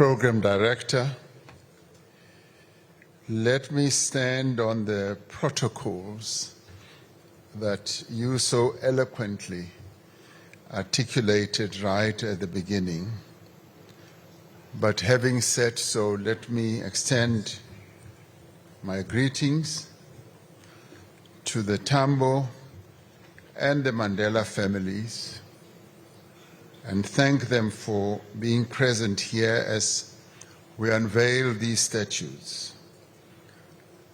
Program Director, let me stand on the protocols that you so eloquently articulated right at the beginning. But having said so, let me extend my greetings to the Tambo and the Mandela families and thank them for being present here as we unveil these statues.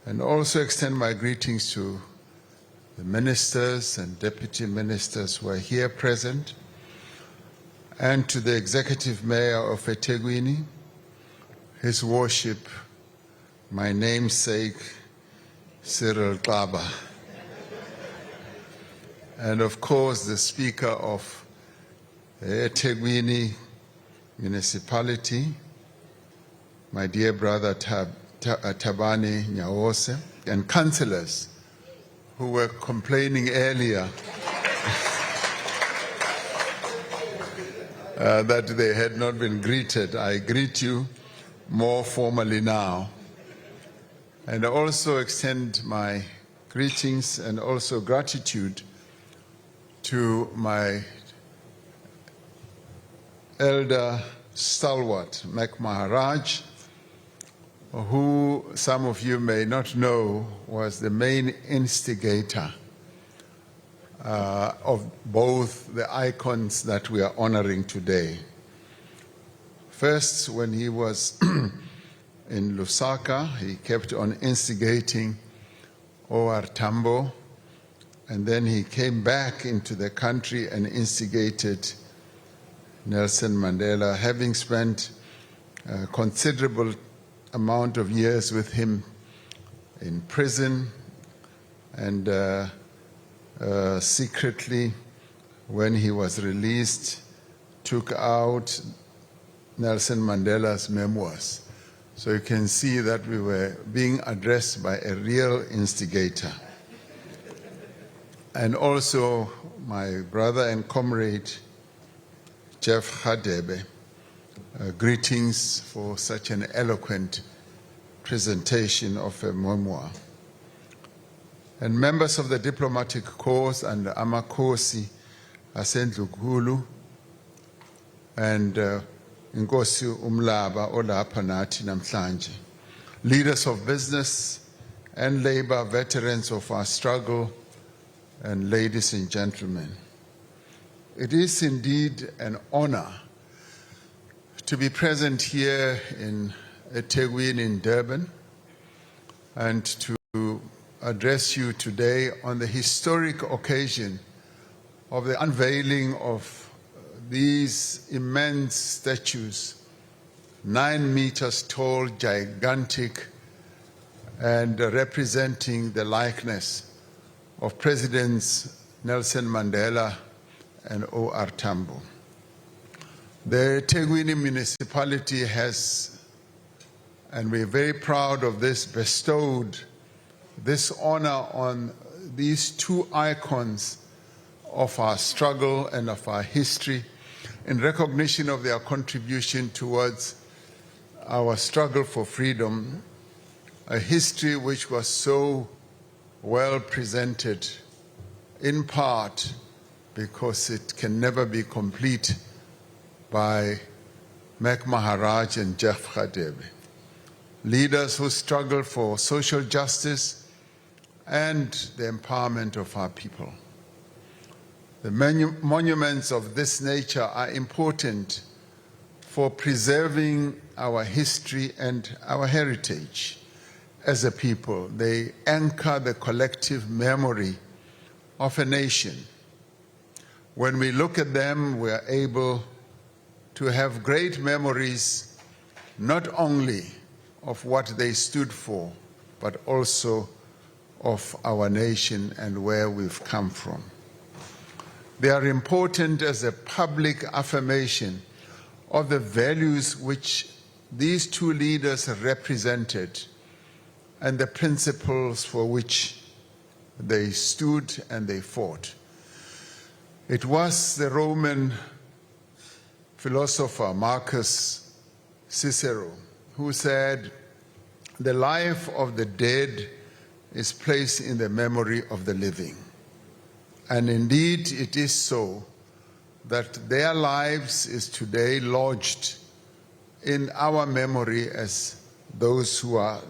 And also extend my greetings to the ministers and deputy ministers who are here present, and to the executive mayor of eThekwini, His Worship, my namesake, Cyril Ramaphosa, and of course the Speaker of the eThekwini Municipality, my dear brother Tabani Nyawose, and councillors who were complaining earlier that they had not been greeted. I greet you more formally now. And I also extend my greetings and also gratitude to my elder stalwart, Mek Maharaj, who some of you may not know was the main instigator of both the icons that we are honoring today. First, when he was in Lusaka, he kept on instigating O.R. Tambo, and then he came back into the country and instigated Nelson Mandela, having spent a considerable amount of years with him in prison, and secretly, when he was released, took out Nelson Mandela's memoirs. So you can see that we were being addressed by a real instigator. And also my brother and comrade, Jeff Hadebe, greetings for such an eloquent presentation of a memoir. And members of the diplomatic corps and Amakosi Asendlukulu and Nkosi Umlaba olapha nathi namhlanje, leaders of business and labor, veterans of our struggle, and ladies and gentlemen. It is indeed an honor to be present here in eThekwini in Durban and to address you today on the historic occasion of the unveiling of these immense statues, 9 meters tall, gigantic, and representing the likeness of Presidents Nelson Mandela and O.R. Tambo. The eThekwini Municipality has, and we're very proud of this, bestowed this honor on these two icons of our struggle and of our history in recognition of their contribution towards our struggle for freedom, a history which was so well presented in part because it can never be complete by Mek Maharaj and Jeff Hadebe, leaders who struggle for social justice and the empowerment of our people. The monuments of this nature are important for preserving our history and our heritage as a people. They anchor the collective memory of a nation. When we look at them, we are able to have great memories, not only of what they stood for, but also of our nation and where we've come from. They are important as a public affirmation of the values which these two leaders represented and the principles for which they stood and they fought. It was the Roman philosopher Marcus Cicero, who said, "The life of the dead is placed in the memory of the living." And indeed, it is so that their lives is today lodged in our memory as those who are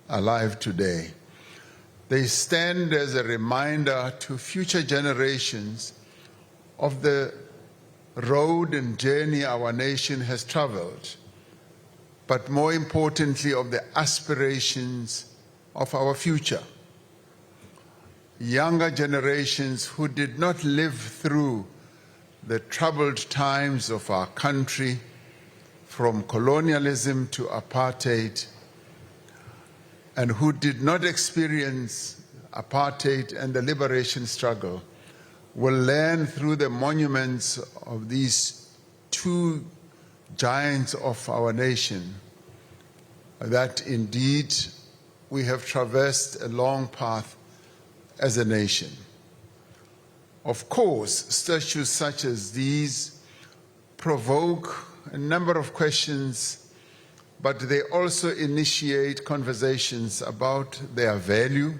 alive today. They stand as a reminder to future generations of the road and journey our nation has traveled, but more importantly, of the aspirations of our future. Younger generations who did not live through the troubled times of our country, from colonialism to apartheid, and who did not experience apartheid and the liberation struggle, will learn through the monuments of these two giants of our nation that indeed we have traversed a long path as a nation. Of course, statues such as these provoke a number of questions, but they also initiate conversations about their value,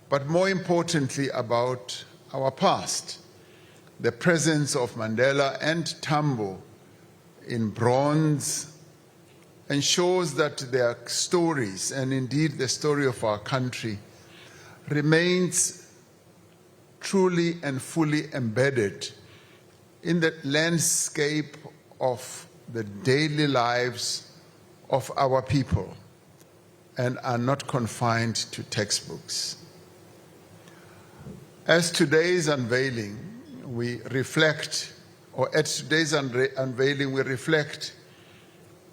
but more importantly about our past. The presence of Mandela and Tambo in bronze ensures that their stories, and indeed the story of our country, remains truly and fully embedded in the landscape of the daily lives of our people and are not confined to textbooks. As today's unveiling, we reflect, or at today's unveiling, we reflect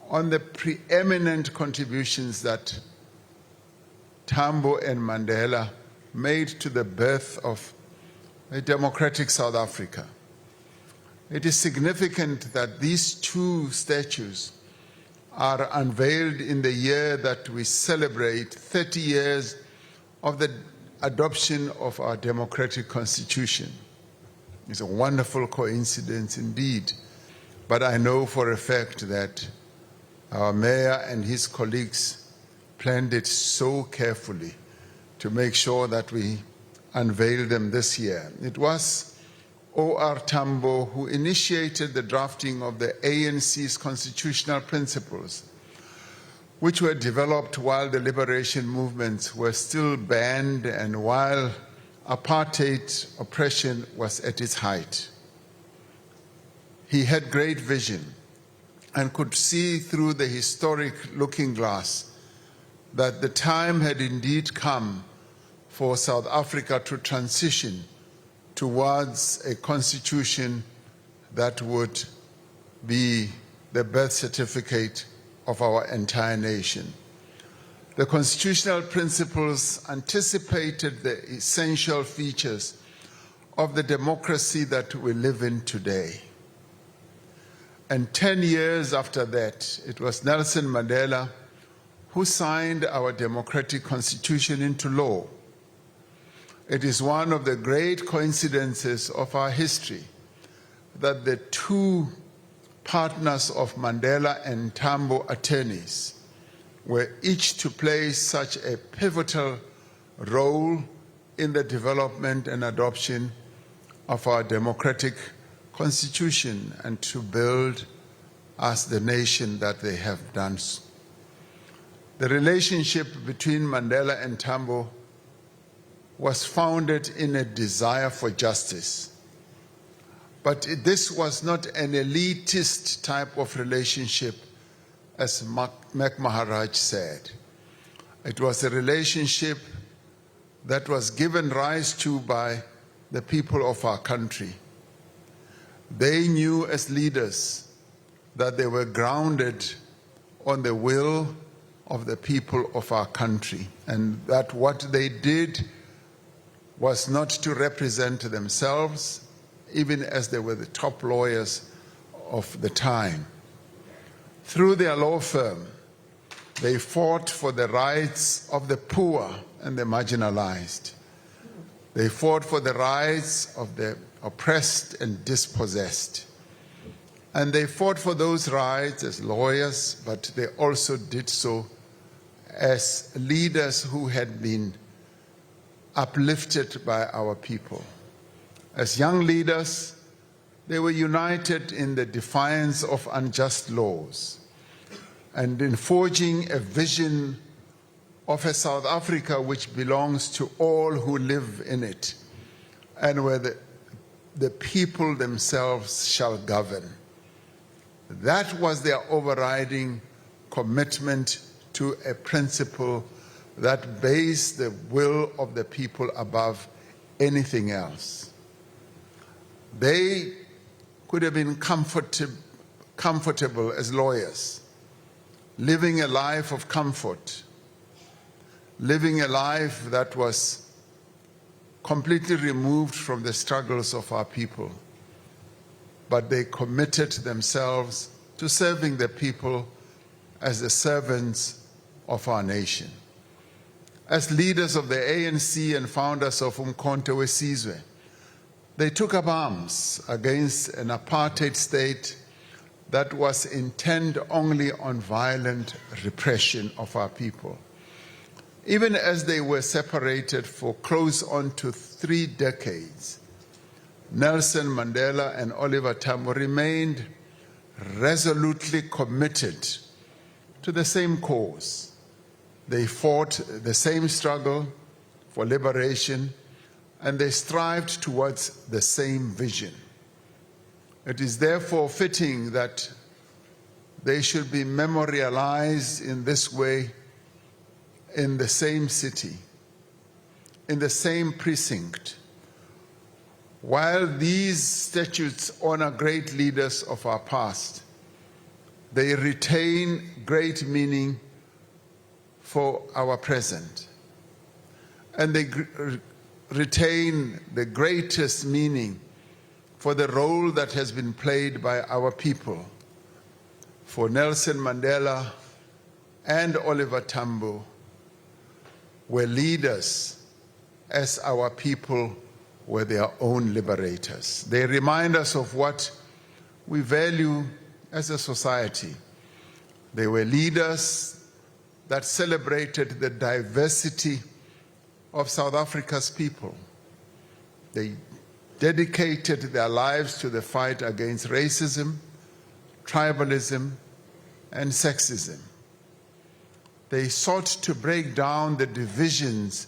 on the preeminent contributions that Tambo and Mandela made to the birth of a democratic South Africa. It is significant that these two statues are unveiled in the year that we celebrate 30 years of the adoption of our democratic constitution. It's a wonderful coincidence indeed, but I know for a fact that our mayor and his colleagues planned it so carefully to make sure that we unveil them this year. It was O.R. Tambo who initiated the drafting of the ANC's constitutional principles, which were developed while the liberation movements were still banned and while apartheid oppression was at its height. He had great vision and could see through the historic looking glass that the time had indeed come for South Africa to transition towards a constitution that would be the birth certificate of our entire nation. The constitutional principles anticipated the essential features of the democracy that we live in today. And 10 years after that, it was Nelson Mandela who signed our democratic constitution into law. It is one of the great coincidences of our history that the two partners of Mandela and Tambo attorneys were each to play such a pivotal role in the development and adoption of our democratic constitution and to build us the nation that they have done. The relationship between Mandela and Tambo was founded in a desire for justice. But this was not an elitist type of relationship, as Mac Maharaj said. It was a relationship that was given rise to by the people of our country. They knew as leaders that they were grounded on the will of the people of our country, and that what they did was not to represent themselves, even as they were the top lawyers of the time. Through their law firm, they fought for the rights of the poor and the marginalized. They fought for the rights of the oppressed and dispossessed. And they fought for those rights as lawyers, but they also did so as leaders who had been uplifted by our people. As young leaders, they were united in the defiance of unjust laws and in forging a vision of a South Africa which belongs to all who live in it and where the people themselves shall govern. That was their overriding commitment to a principle that based the will of the people above anything else. They could have been comfortable as lawyers, living a life of comfort, living a life that was completely removed from the struggles of our people. But they committed themselves to serving the people as the servants of our nation. As leaders of the ANC and founders of Umkhonto weSizwe, they took up arms against an apartheid state that was intent only on violent repression of our people. Even as they were separated for close on to 3 decades, Nelson Mandela and Oliver Tambo remained resolutely committed to the same cause. They fought the same struggle for liberation, and they strived towards the same vision. It is therefore fitting that they should be memorialized in this way in the same city, in the same precinct. While these statutes honor great leaders of our past, they retain great meaning for our present. And they retain the greatest meaning for the role that has been played by our people. For Nelson Mandela and Oliver Tambo were leaders as our people were their own liberators. They remind us of what we value as a society. They were leaders that celebrated the diversity of South Africa's people. They dedicated their lives to the fight against racism, tribalism, and sexism. They sought to break down the divisions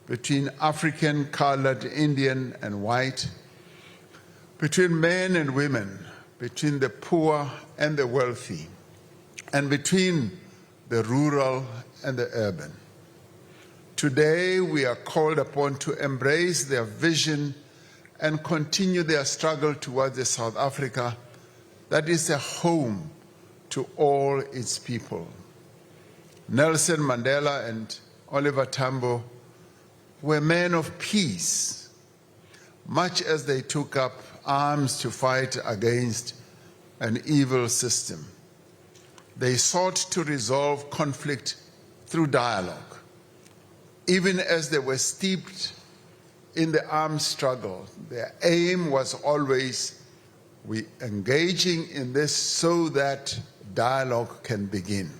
between African, colored, Indian, and white, between men and women, between the poor and the wealthy, and between the rural and the urban. Today, we are called upon to embrace their vision and continue their struggle towards a South Africa that is a home to all its people. Nelson Mandela and Oliver Tambo were men of peace, much as they took up arms to fight against an evil system. They sought to resolve conflict through dialogue. Even as they were steeped in the armed struggle, their aim was always, we engaging in this so that dialogue can begin.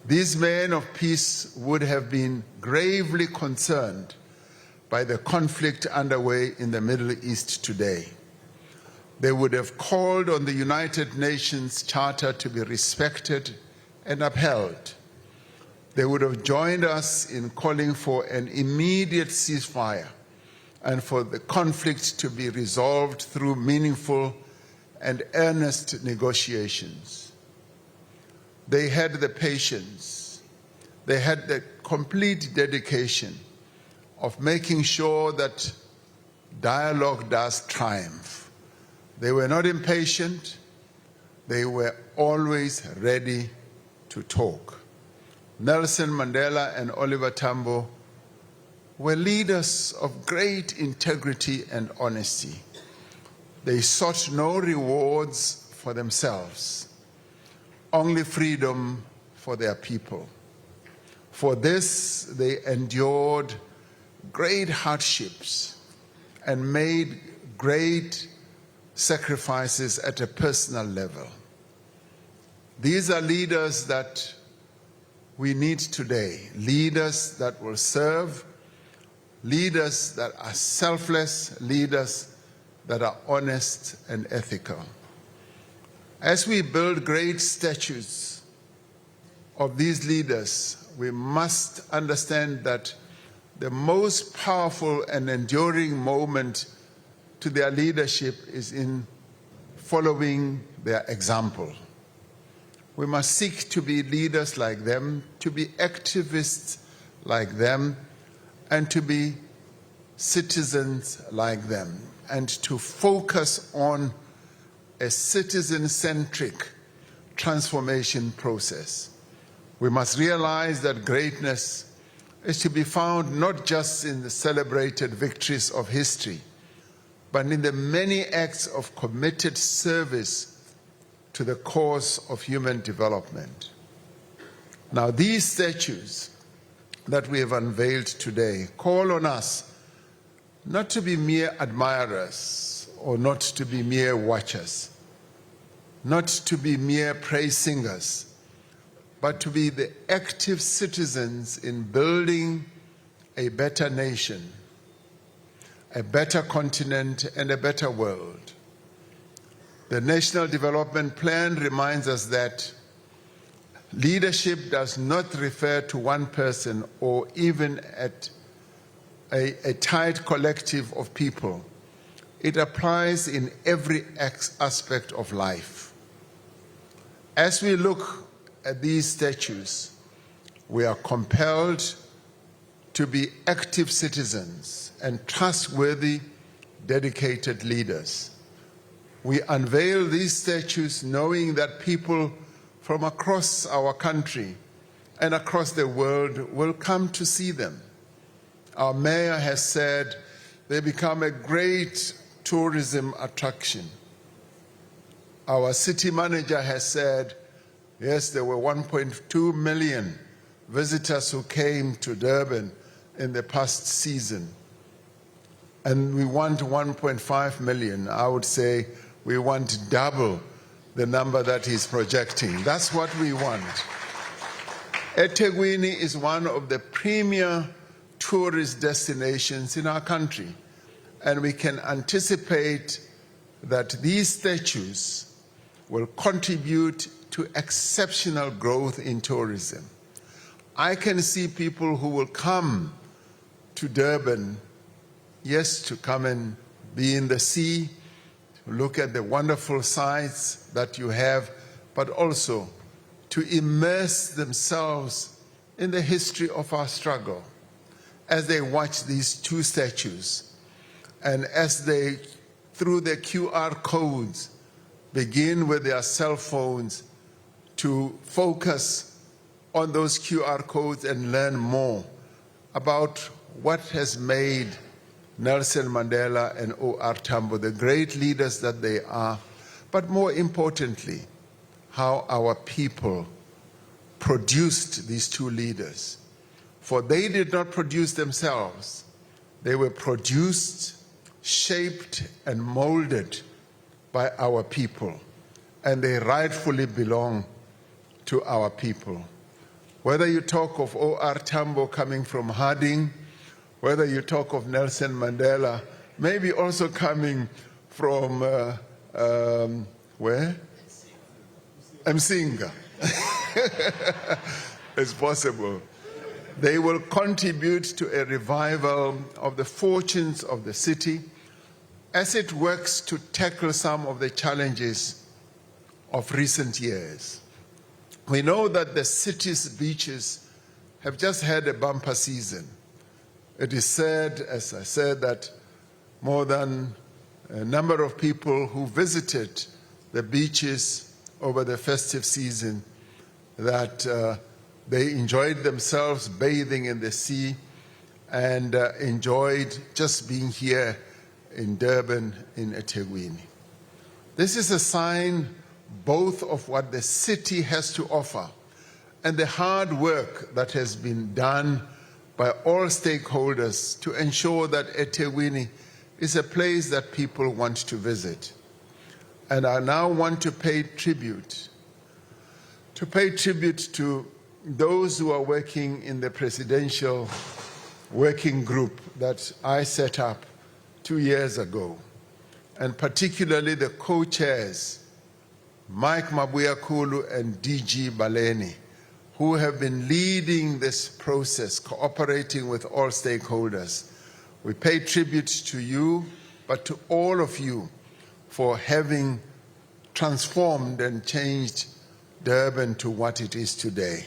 These men of peace would have been gravely concerned by the conflict underway in the Middle East today. They would have called on the United Nations Charter to be respected and upheld. They would have joined us in calling for an immediate ceasefire and for the conflict to be resolved through meaningful and earnest negotiations. They had the patience, they had the complete dedication of making sure that dialogue does triumph. They were not impatient, they were always ready to talk. Nelson Mandela and Oliver Tambo were leaders of great integrity and honesty. They sought no rewards for themselves, only freedom for their people. For this, they endured great hardships and made great sacrifices at a personal level. These are leaders that we need today, leaders that will serve, leaders that are selfless, leaders that are honest and ethical. As we build great statues of these leaders, we must understand that the most powerful and enduring moment to their leadership is in following their example. We must seek to be leaders like them, to be activists like them, and to be citizens like them, and to focus on a citizen-centric transformation process. We must realize that greatness is to be found not just in the celebrated victories of history, but in the many acts of committed service to the cause of human development. Now, these statues that we have unveiled today call on us not to be mere admirers or not to be mere watchers, not to be mere praise singers, but to be the active citizens in building a better nation, a better continent, and a better world. The National Development Plan reminds us that leadership does not refer to one person or even at a tight collective of people. It applies in every aspect of life. As we look at these statues, we are compelled to be active citizens and trustworthy, dedicated leaders. We unveil these statues knowing that people from across our country and across the world will come to see them. Our mayor has said they become a great tourism attraction. Our city manager has said, yes, there were 1.2 million visitors who came to Durban in the past season. And we want 1.5 million. I would say we want double the number that he's projecting. That's what we want. eThekwini is one of the premier tourist destinations in our country. And we can anticipate that these statues will contribute to exceptional growth in tourism. I can see people who will come to Durban, yes, to come and be in the sea, to look at the wonderful sights that you have, but also to immerse themselves in the history of our struggle as they watch these two statues and as they, through their QR codes, begin with their cell phones to focus on those QR codes and learn more about what has made Nelson Mandela and O.R. Tambo the great leaders that they are, but more importantly, how our people produced these two leaders. For they did not produce themselves. They were produced, shaped, and molded by our people, and they rightfully belong to our people. Whether you talk of O.R. Tambo coming from Harding, whether you talk of Nelson Mandela, maybe also coming from, where? Msinga. It's possible. They will contribute to a revival of the fortunes of the city as it works to tackle some of the challenges of recent years. We know that the city's beaches have just had a bumper season. It is said, as I said, that more than a number of people who visited the beaches over the festive season, that they enjoyed themselves bathing in the sea and enjoyed just being here in Durban, in eThekwini. This is a sign both of what the city has to offer and the hard work that has been done by all stakeholders to ensure that eThekwini is a place that people want to visit. And I now want to pay tribute to those who are working in the presidential working group that I set up 2 years ago, and particularly the co-chairs, Mike Mabuyakulu and DG Baleni, who have been leading this process, cooperating with all stakeholders. We pay tribute to you, but to all of you for having transformed and changed Durban to what it is today.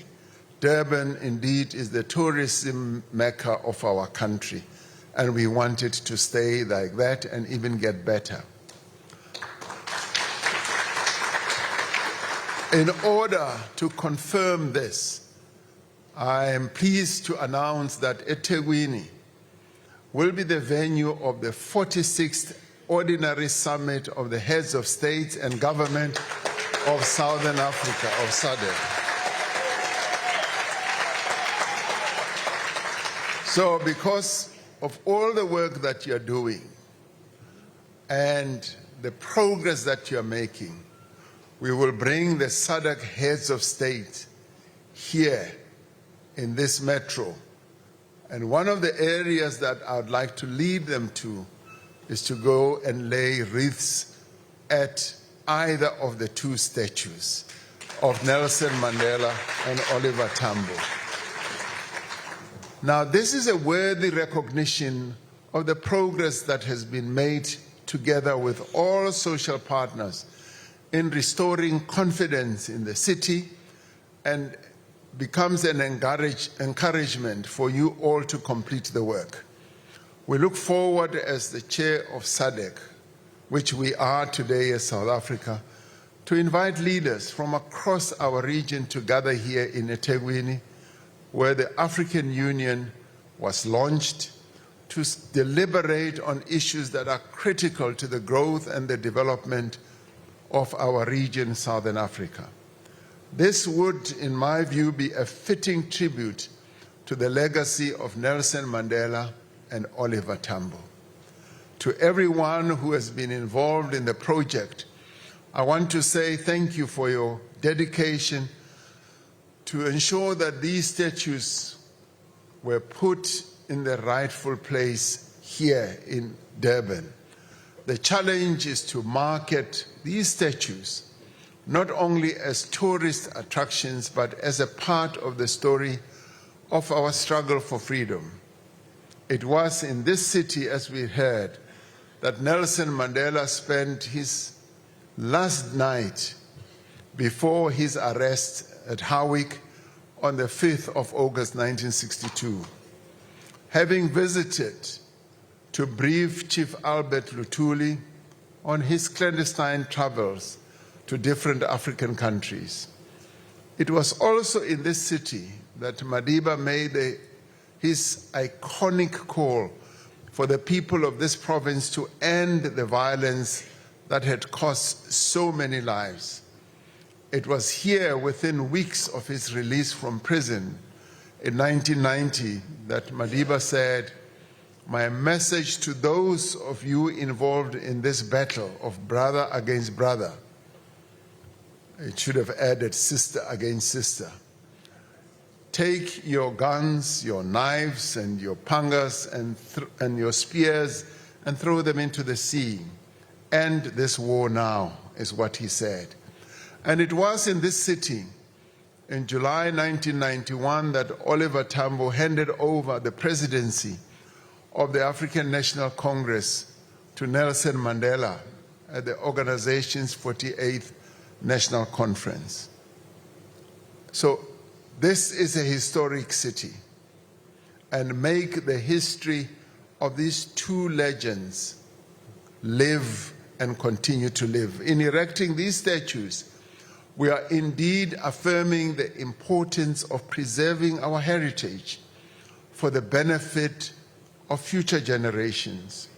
Durban indeed is the tourism mecca of our country, and we want it to stay like that and even get better. In order to confirm this, I am pleased to announce that eThekwini will be the venue of the 46th Ordinary Summit of the Heads of State and Government of Southern Africa, of SADC. So because of all the work that you're doing and the progress that you're making, we will bring the SADC heads of state here in this metro. And one of the areas that I would like to lead them to is to go and lay wreaths at either of the two statues of Nelson Mandela and Oliver Tambo. Now, this is a worthy recognition of the progress that has been made together with all social partners in restoring confidence in the city, and becomes an encouragement for you all to complete the work. We look forward as the chair of SADC, which we are today as South Africa, to invite leaders from across our region to gather here in eThekwini, where the African Union was launched, to deliberate on issues that are critical to the growth and the development of our region, Southern Africa. This would, in my view, be a fitting tribute to the legacy of Nelson Mandela and Oliver Tambo. To everyone who has been involved in the project, I want to say thank you for your dedication to ensure that these statues were put in the rightful place here in Durban. The challenge is to market these statues not only as tourist attractions, but as a part of the story of our struggle for freedom. It was in this city, as we heard, that Nelson Mandela spent his last night before his arrest at Harwich on the 5th of August 1962. Having visited to brief Chief Albert Luthuli on his clandestine travels to different African countries. It was also in this city that Madiba made his iconic call for the people of this province to end the violence that had cost so many lives. It was here, within weeks of his release from prison in 1990, that Madiba said, "My message to those of you involved in this battle of brother against brother," it should have added sister against sister, "take your guns, your knives, and your pangas and your spears and throw them into the sea. End this war now," is what he said. And it was in this city, in July 1991, that Oliver Tambo handed over the presidency of the African National Congress to Nelson Mandela at the organization's 48th National Conference. So this is a historic city, and make the history of these two legends live and continue to live. In erecting these statues, we are indeed affirming the importance of preserving our heritage for the benefit of future generations.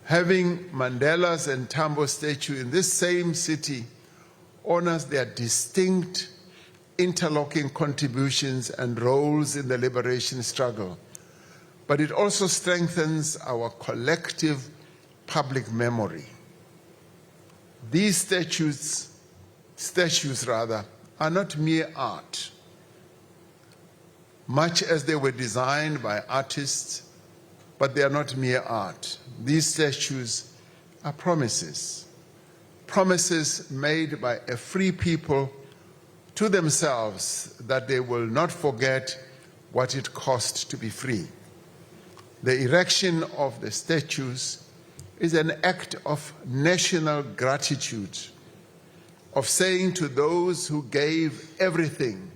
Having Mandela's and Tambo's statue in this same city honors their distinct interlocking contributions and roles in the liberation struggle, but it also strengthens our collective public memory. These statues are not mere art. Much as they were designed by artists, but they are not mere art. These statues are promises. Promises made by a free people to themselves that they will not forget what it cost to be free. The erection of the statues is an act of national gratitude, of saying to those who gave everything,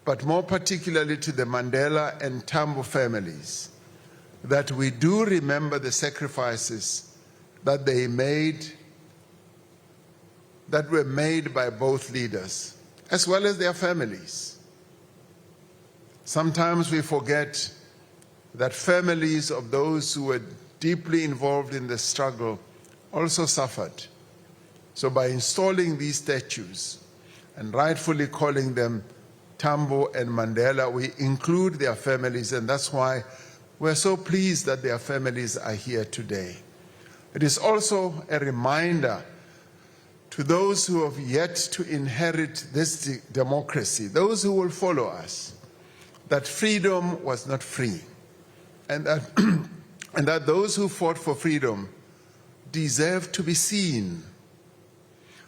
but more particularly to the Mandela and Tambo families, that we do remember the sacrifices that they made, that were made by both leaders, as well as their families. Sometimes we forget that families of those who were deeply involved in the struggle also suffered. So by installing these statues and rightfully calling them Tambo and Mandela, we include their families, and that's why we're so pleased that their families are here today. It is also a reminder to those who have yet to inherit this democracy, those who will follow us, that freedom was not free, and that those who fought for freedom deserve to be seen.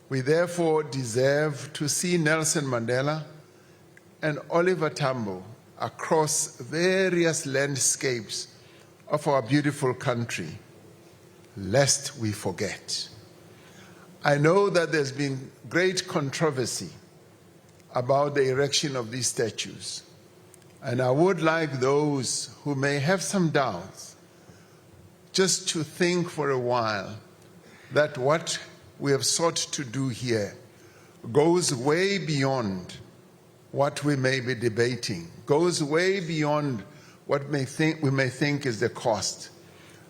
We therefore deserve to see Nelson Mandela and Oliver Tambo across various landscapes of our beautiful country, lest we forget. I know that there's been great controversy about the erection of these statues, and I would like those who may have some doubts just to think for a while that what we have sought to do here goes way beyond what we may be debating, goes way beyond what we may think is the cost.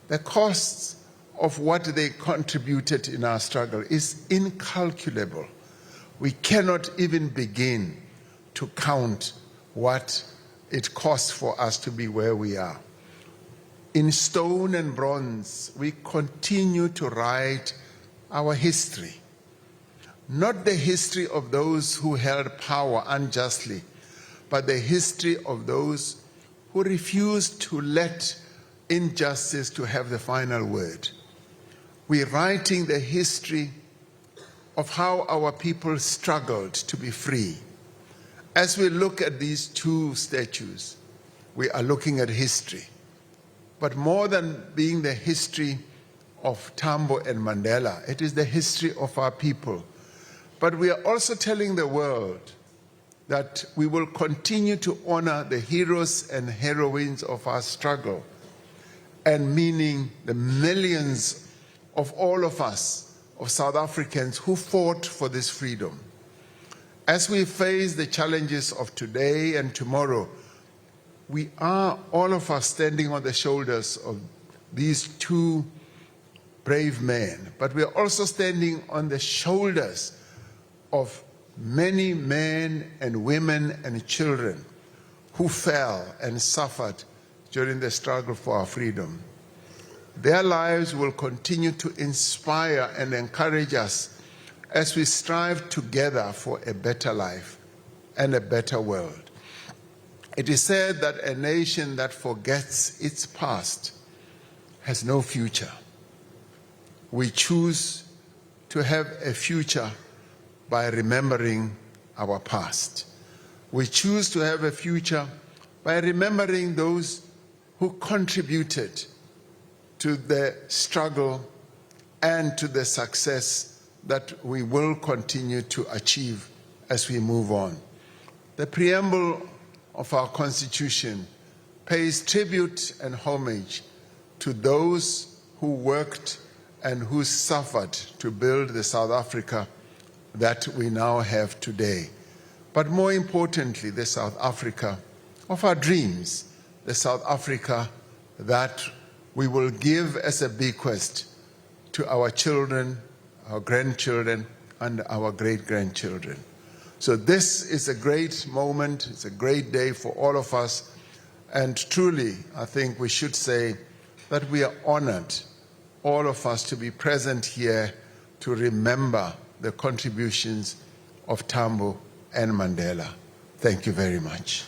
The costs of what they contributed in our struggle is incalculable. We cannot even begin to count what it costs for us to be where we are. In stone and bronze, we continue to write our history. Not the history of those who held power unjustly, but the history of those who refused to let injustice to have the final word. We're writing the history of how our people struggled to be free. As we look at these two statues, we are looking at history. But more than being the history of Tambo and Mandela, it is the history of our people. But we are also telling the world that we will continue to honor the heroes and heroines of our struggle, and meaning the millions of all of us, of South Africans who fought for this freedom. As we face the challenges of today and tomorrow, we are, all of us, standing on the shoulders of these two brave men, but we are also standing on the shoulders of many men and women and children who fell and suffered during the struggle for our freedom. Their lives will continue to inspire and encourage us as we strive together for a better life and a better world. It is said that a nation that forgets its past has no future. We choose to have a future by remembering our past. We choose to have a future by remembering those who contributed to the struggle and to the success that we will continue to achieve as we move on. The preamble of our Constitution pays tribute and homage to those who worked and who suffered to build the South Africa that we now have today. But more importantly, the South Africa of our dreams, the South Africa that we will give as a bequest to our children, our grandchildren, and our great-grandchildren. So this is a great moment, it's a great day for all of us, and truly, I think we should say that we are honored, all of us, to be present here to remember the contributions of Tambo and Mandela. Thank you very much.